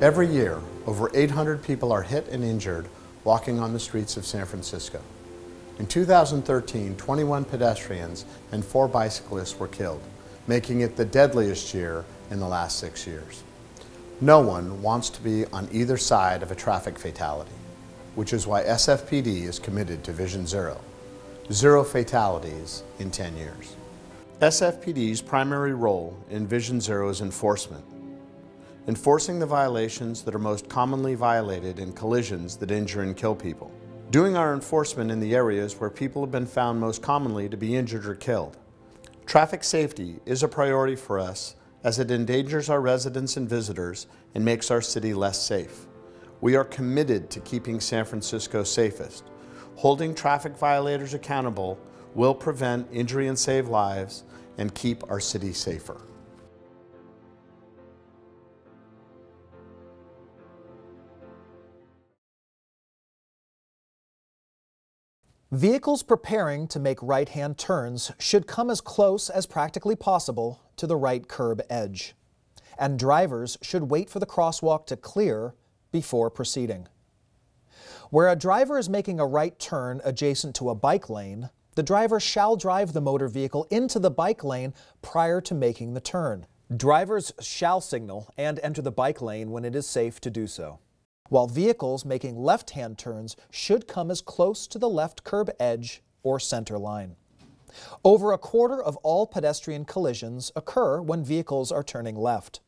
Every year, over 800 people are hit and injured walking on the streets of San Francisco. In 2013, 21 pedestrians and 4 bicyclists were killed, making it the deadliest year in the last 6 years. No one wants to be on either side of a traffic fatality, which is why SFPD is committed to Vision Zero, 0 fatalities in 10 years. SFPD's primary role in Vision Zero is enforcement. Enforcing the violations that are most commonly violated in collisions that injure and kill people. Doing our enforcement in the areas where people have been found most commonly to be injured or killed. Traffic safety is a priority for us as it endangers our residents and visitors and makes our city less safe. We are committed to keeping San Francisco safest. Holding traffic violators accountable will prevent injury and save lives and keep our city safer. Vehicles preparing to make right-hand turns should come as close as practically possible to the right curb edge, and drivers should wait for the crosswalk to clear before proceeding. Where a driver is making a right turn adjacent to a bike lane, the driver shall drive the motor vehicle into the bike lane prior to making the turn. Drivers shall signal and enter the bike lane when it is safe to do so, while vehicles making left-hand turns should come as close to the left curb edge or center line. Over a quarter of all pedestrian collisions occur when vehicles are turning left.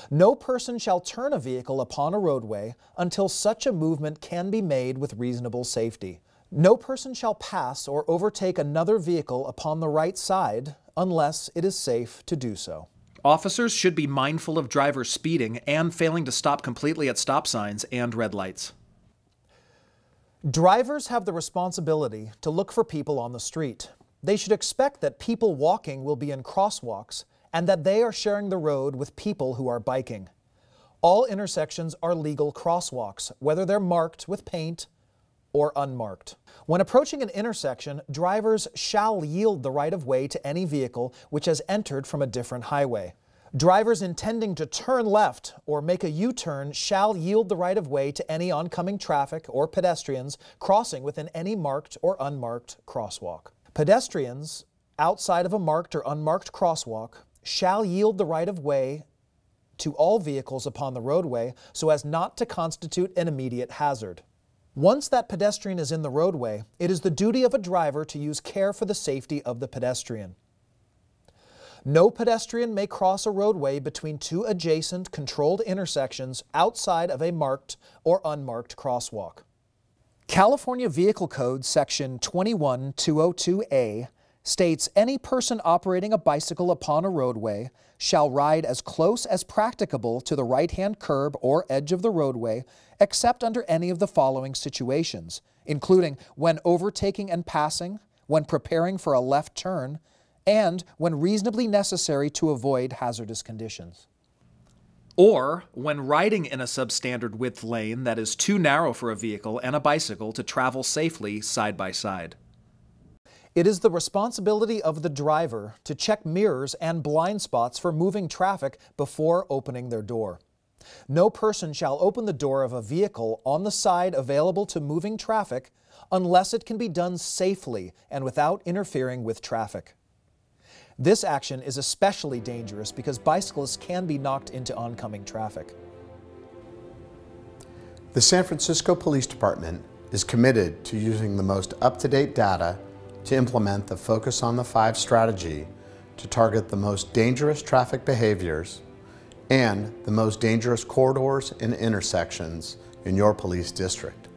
No person shall turn a vehicle upon a roadway until such a movement can be made with reasonable safety. No person shall pass or overtake another vehicle upon the right side unless it is safe to do so. Officers should be mindful of drivers speeding and failing to stop completely at stop signs and red lights. Drivers have the responsibility to look for people on the street. They should expect that people walking will be in crosswalks and that they are sharing the road with people who are biking. All intersections are legal crosswalks, whether they're marked with paint or unmarked. When approaching an intersection, drivers shall yield the right-of-way to any vehicle which has entered from a different highway. Drivers intending to turn left or make a U-turn shall yield the right-of-way to any oncoming traffic or pedestrians crossing within any marked or unmarked crosswalk. Pedestrians outside of a marked or unmarked crosswalk shall yield the right-of-way to all vehicles upon the roadway so as not to constitute an immediate hazard. Once that pedestrian is in the roadway, it is the duty of a driver to use care for the safety of the pedestrian. No pedestrian may cross a roadway between 2 adjacent controlled intersections outside of a marked or unmarked crosswalk. California Vehicle Code Section 21202A states any person operating a bicycle upon a roadway shall ride as close as practicable to the right-hand curb or edge of the roadway, except under any of the following situations, including when overtaking and passing, when preparing for a left turn, and when reasonably necessary to avoid hazardous conditions. Or when riding in a substandard width lane that is too narrow for a vehicle and a bicycle to travel safely side by side. It is the responsibility of the driver to check mirrors and blind spots for moving traffic before opening their door. No person shall open the door of a vehicle on the side available to moving traffic unless it can be done safely and without interfering with traffic. This action is especially dangerous because bicyclists can be knocked into oncoming traffic. The San Francisco Police Department is committed to using the most up-to-date data to implement the Focus on the 5 strategy to target the most dangerous traffic behaviors and the most dangerous corridors and intersections in your police district.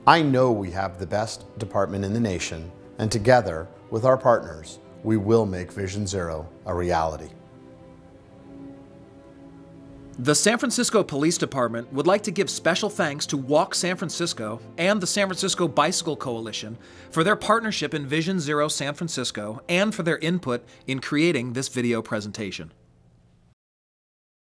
I know we have the best department in the nation, and together with our partners, we will make Vision Zero a reality. The San Francisco Police Department would like to give special thanks to Walk San Francisco and the San Francisco Bicycle Coalition for their partnership in Vision Zero San Francisco and for their input in creating this video presentation.